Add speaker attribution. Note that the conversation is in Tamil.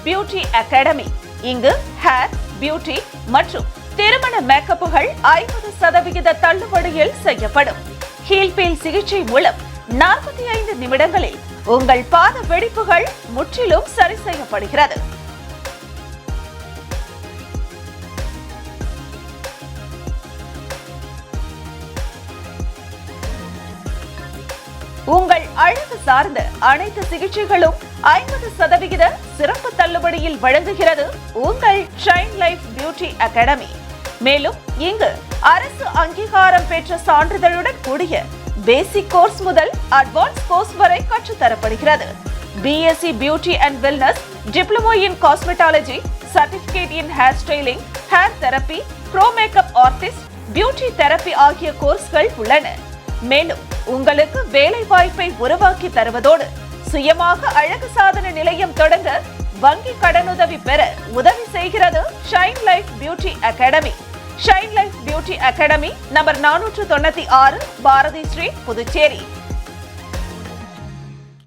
Speaker 1: Beauty academy. இங்கு ஹேர், பியூட்டி மற்றும் திருமண மேக்கப்புகள் 50% தள்ளுபடியில் செய்யப்படும். ஹீல் பீல் சிகிச்சை மூலம் 45 நிமிடங்களில் உங்கள் பாத வெடிப்புகள் முற்றிலும் சரி செய்யப்படுகிறது. உங்கள் அழகு சார்ந்த அனைத்து சிகிச்சைகளும் 50% சிறப்பு தள்ளுபடியில் வழங்குகிறது உங்கள் ஷைன் லைஃப் பியூட்டி அகாடமி. மேலும் இங்கு அரசு அங்கீகாரம் பெற்ற சான்றிதழுடன் கூடிய பேசிக் கோர்ஸ் முதல் அட்வான்ஸ் கோர்ஸ் வரை கற்றுத்தரப்படுகிறது. BSc beauty and wellness, diploma in cosmetology, certificate in hair styling, hair therapy, bro makeup artist, beauty therapy ஆகிய கோர்ஸ்கள் உள்ளன. மேலும் உங்களுக்கு வேலை வாய்ப்பை உருவாக்கி தருவதோடு சுயமாக அழகு சாதன நிலையம் தொடங்க வங்கி கடனுதவி பெற உதவி செய்கிறது Shine Life Beauty Academy. Shine Life Beauty Academy number 496 Bharathi Street, Puducherry.